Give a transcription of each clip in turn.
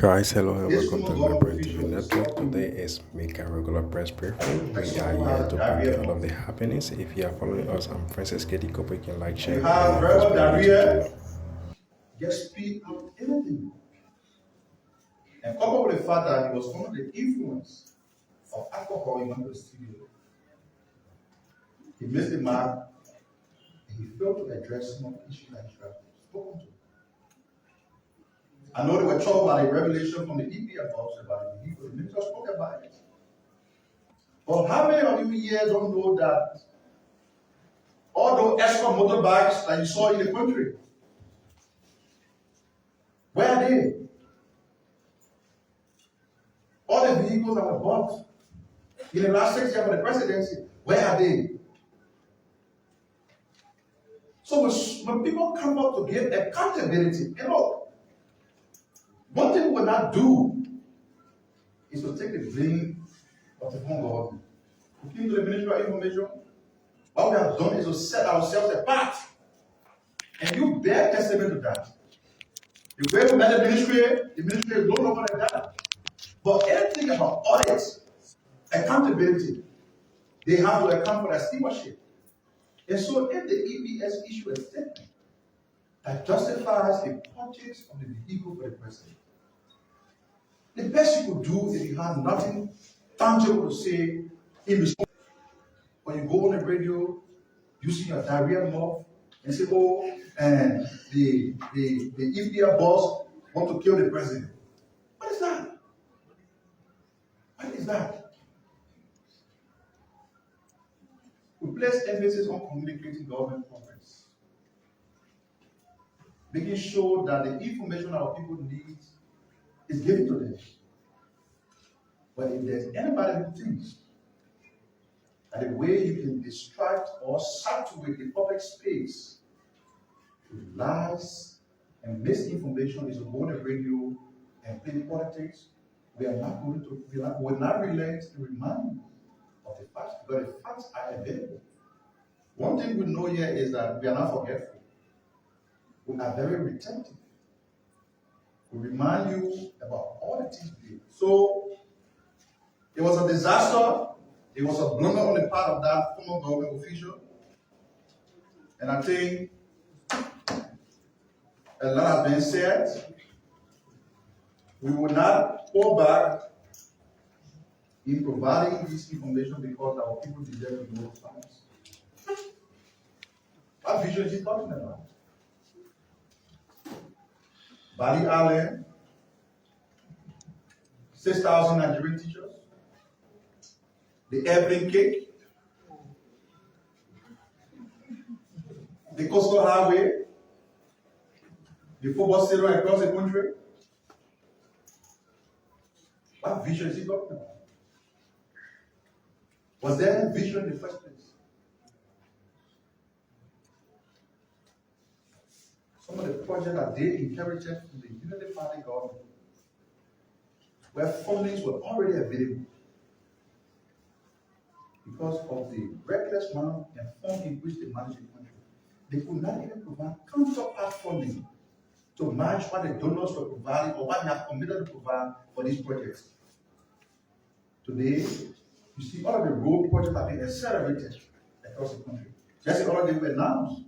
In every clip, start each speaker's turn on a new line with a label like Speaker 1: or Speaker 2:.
Speaker 1: Guys, hello and welcome to Liberia TV Network. Today is Make a Regular Press Briefing. We are here to bring you all of the happenings. If you are following us, I'm Francis Kedi Kopo. You can like, share,
Speaker 2: You
Speaker 1: and
Speaker 2: have
Speaker 1: subscribe
Speaker 2: verbal
Speaker 1: to our YouTube
Speaker 2: diarrhea,
Speaker 1: channel.
Speaker 2: just speak out anything. And coupled with the fact that he was under the influence of alcohol, he went to the studio. He missed the mark and he failed to address some of the issues that he should have spoken to. I know they were talking about a revelation from the EPA boss about the people. The minister spoke about it. But how many of you here don't know that all those extra motorbikes that you saw in the country, where are they? All the vehicles that were bought in the last 6 years of the presidency, where are they? So when people come up to give accountability, one thing we will not do is to take the blame of the wrong government. We came to the Ministry of Information. What we have done is to set ourselves apart. And you bear testament to that. The way we met the ministry is no longer like that. But anything about audits, accountability, they have to account for their stewardship. And so if the EBS issue a statement that justifies the purchase of the vehicle for the president, the best you could do if you have nothing tangible to say in response, when you go on the radio using your diarrhea mouth and say, oh, and the EPA boss want to kill the president. What is that? What is that? We place emphasis on communicating government progress, making sure that the information our people need is given to them. But if there's anybody who thinks that the way you can distract or saturate the public space with lies and misinformation is to go on the radio and play politics, we are not going to, we will not relent to remind you of the facts, because the facts are available. One thing we know here is that we are not forgetful. We are very retentive. We remind you about all the things we did. So it was a disaster. It was a blunder on the part of that former government official. And I think a lot has been said. We will not hold back in providing this information because our people deserve to know facts. What vision is he talking about? Bali Island, 6,000 Nigerian teachers, the airplane cake, the coastal highway, the football stadium across the country. What vision is he talking about? Was there a vision in the first place? Some of the projects that they inherited from the Unity Party government, where fundings were already available, because of the reckless manner and form in which they manage the country, they could not even provide counterpart funding to match what the donors were providing or what they have committed to provide for these projects. Today, you see all of the road projects have been accelerated across the country. Just the other day we announced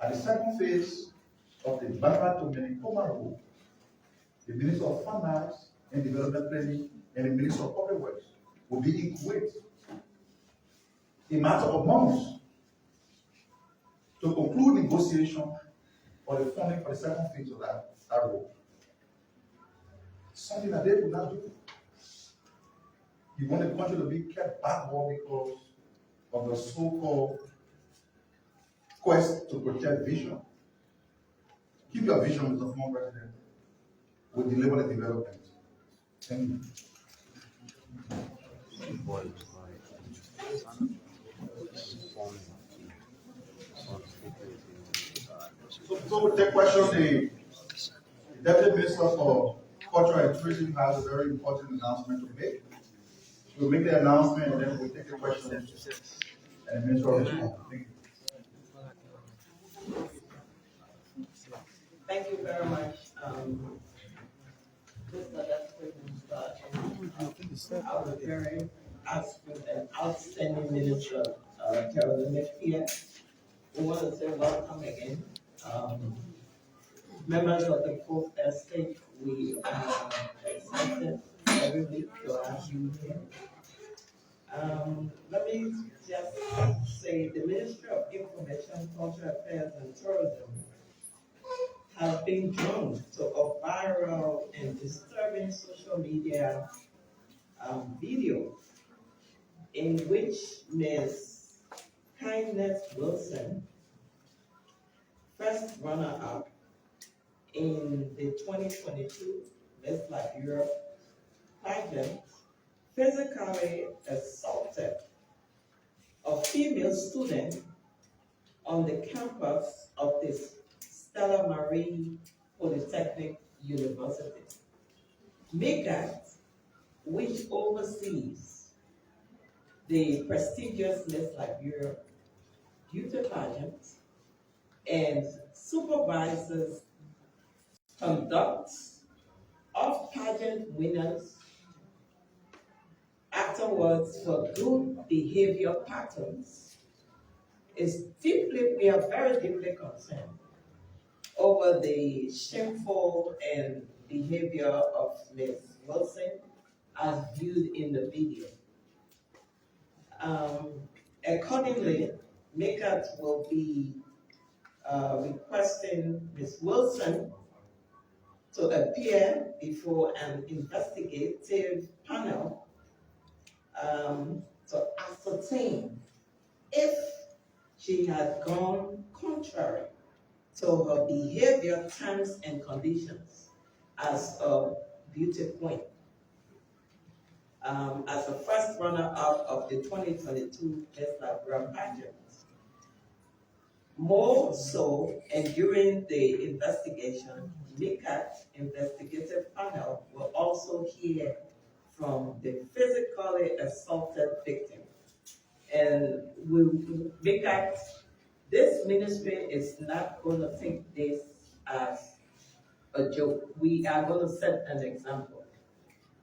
Speaker 2: at the second phase of the Banga to Menikoma Road, the Minister of Finance and Development Planning and the Minister of Public Works will be in Kuwait in a matter of months to conclude negotiation for the funding for the second phase of that road. Something that they could not do. You want the country to be kept backward because of the so-called quest to protect vision. Keep your vision, Mr. Former President. We'll deliver the development. Thank you. So we'll take questions. The Deputy Minister for Culture and Tourism has a very important announcement to make. We'll make the announcement and then we'll take the questions. And the Minister will respond. Thank you.
Speaker 3: Thank you very much, our very outstanding minister, Carolyn McPeer. We want to say welcome again. Um, Members of the fourth estate, we are excited every week to have you here. Let me just say the Ministry of Information, Cultural Affairs and Tourism have been drawn to a viral and disturbing social media video in which Ms. Kindness Wilson, first runner-up in the 2022 Miss Liberia pageant, physically assaulted a female student on the campus of the Stella Marie Polytechnic University. MECAT, which oversees the prestigious Miss Liberia beauty pageant and supervises, conducts of pageant winners afterwards for good behavior patterns, we are very deeply concerned over the shameful and behavior of Ms. Wilson as viewed in the video. Accordingly, MECAT will be requesting Ms. Wilson to appear before an investigative panel to ascertain if she had gone contrary to her behavior, terms, and conditions as a beauty queen. As the first runner-up of the 2022 Miss Liberia pageant. More so, and during the investigation, MECAT investigative panel will also hear from the physically assaulted victim. And MECAT, this ministry is not going to take this as a joke. We are going to set an example.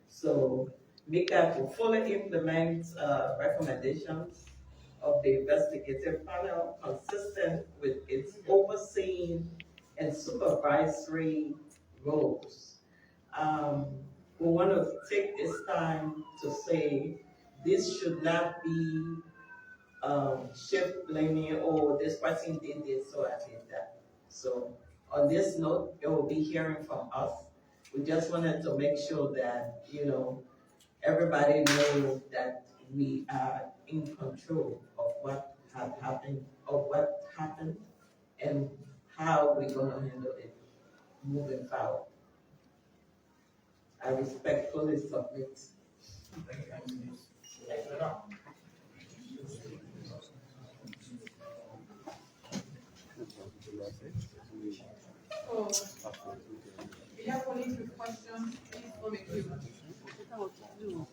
Speaker 3: So MECAT will fully implement recommendations of the investigative panel consistent with its overseeing and supervisory roles. We want to take this time to say this should not be shift blaming, oh, this person did this, so I did that. So on this note, you will be hearing from us. We just wanted to make sure that, everybody knows that we are in control of what had happened, of what happened, and how we're going to handle it moving forward. I respectfully submit.
Speaker 4: So, we have only 2 questions. Please form a queue.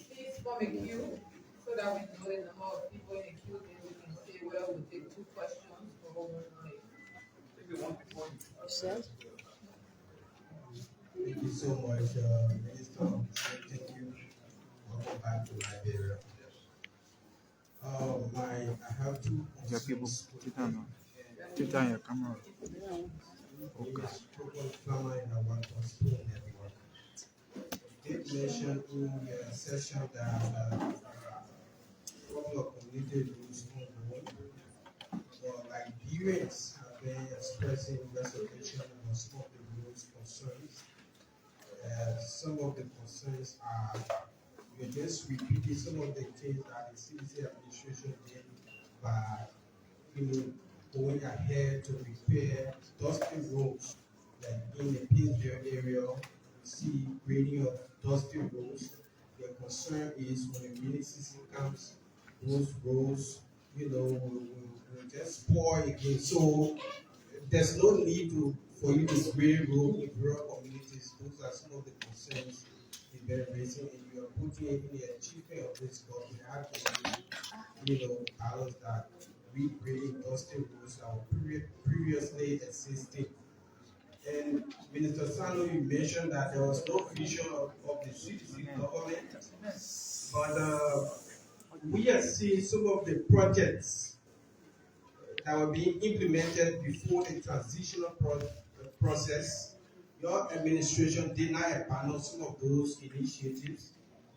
Speaker 4: Please form a queue so that we know the number of people in the queue, then we can say whether we take 2 questions or one.
Speaker 5: Thank you so much, Minister. Thank you. Welcome back to Liberia. I have 2
Speaker 6: Your people, sit down your camera. Okay.
Speaker 5: Farmer in our constituent network. Did mention in the session that from community rules on but Liberians have been expressing reservation on some of the rules concerns. Some of the concerns are we're just repeating some of the things that the CDC administration did by going ahead to repair dusty roads, like in the Pittsburgh area, we see grading of dusty roads. The concern is when the rainy season comes, those roads, will just spoil again. So there's no need for you to grade road in rural communities. Those are some of the concerns they're raising, and you are putting in the achievement of this goal. We have to, balance that regrading dusty roads that were previously existing And Minister Sano, you mentioned that there was no vision of the CDC government, but we are seeing some of the projects that were being implemented before the transitional process. Your administration did not abandon some of those initiatives.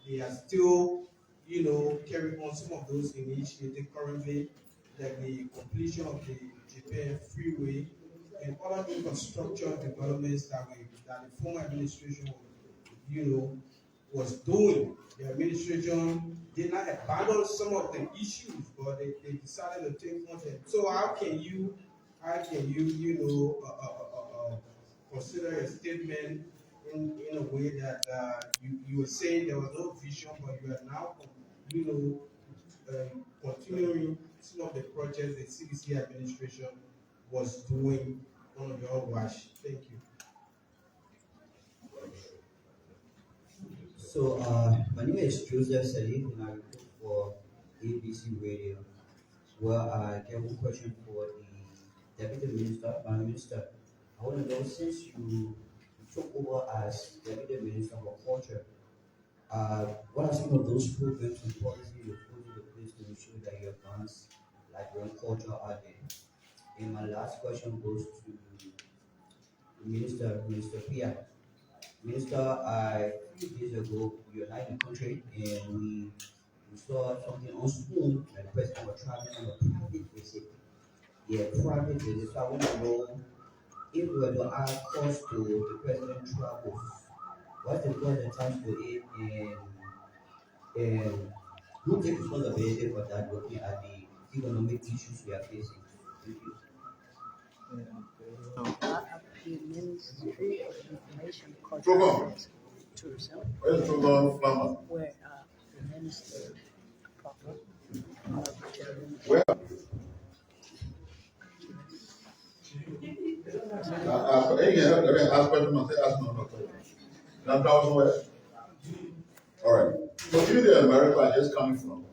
Speaker 5: They are still, carrying on some of those initiatives currently, like the completion of the Japan Freeway and other infrastructure developments that the former administration, was doing. The administration did not abandon some of the issues, but they decided to take on them. So how can you, consider a statement in a way that you were saying there was no vision, but you are now, continuing some of the projects the CDC administration was doing on your watch. Thank you.
Speaker 7: So, my name is Joseph Salif, and I report for ABC Radio. Well, I have one question for the Deputy Minister. Prime Minister, I want to know, since you took over as Deputy Minister for Culture, what are some of those programs and policies you put into place to ensure that you advance like one culture out there? And my last question goes to Minister Weah. Minister, a few days ago, we were in the country and we saw something on Spoon that the president was traveling on a private visit. Yeah, private visit. So I want to know if we were to add cost to the president's travels, what's the cost attached to it, and who takes responsibility for that, looking at the economic issues we are facing? Thank you.
Speaker 8: The Ministry of Information, Culture,
Speaker 2: Program.
Speaker 8: Affairs, Tourism,
Speaker 2: Where's program Flammer?
Speaker 8: where the Minister proper
Speaker 2: Where? Ask question, ask no question. Now, where? All right. So, even the America are just coming from,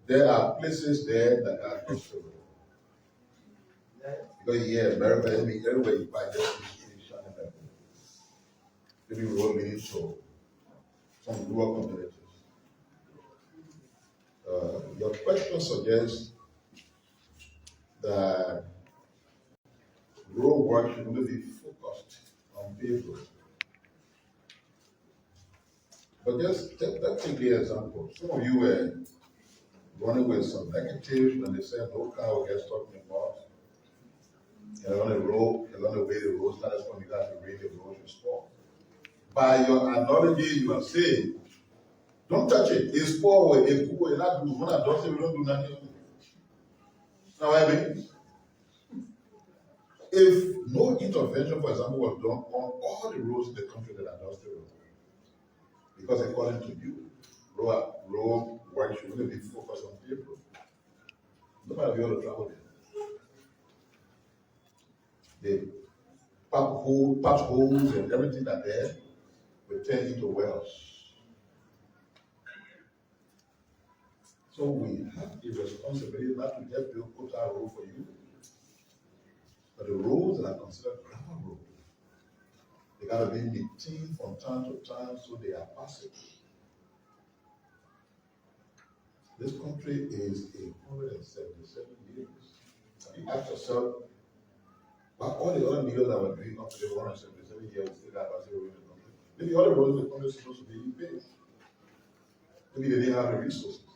Speaker 2: there are places there that are possible. Because here, America, everywhere you find just shining like maybe road leading to some rural communities. Your question suggests that road work should only be focused on people. But just let's take the example. Some of you were running with some negatives when they said no car will get stuck in the box. Along the way the road started from you guys to read the road is poor. By your analogy, you are saying, don't touch it. It's poor way, it's poor way, not do. When I don't say we don't do nothing. Now I mean, if no intervention, for example, was done on all the roads in the country that are dusty roads, because according to you, road work should really be focused on people. Nobody will be able to travel there. The potholes and everything that there will turn into wells. So we have a responsibility not to just build our road for you, but the roads that are considered gravel roads, they gotta be maintained from time to time so they are passable. This country is 177 years. Have you asked yourself, but all the other millions that were doing up to the 177 years still have passed away in the country? Maybe all the roads in the country are supposed to be in place. Maybe they didn't have the resources.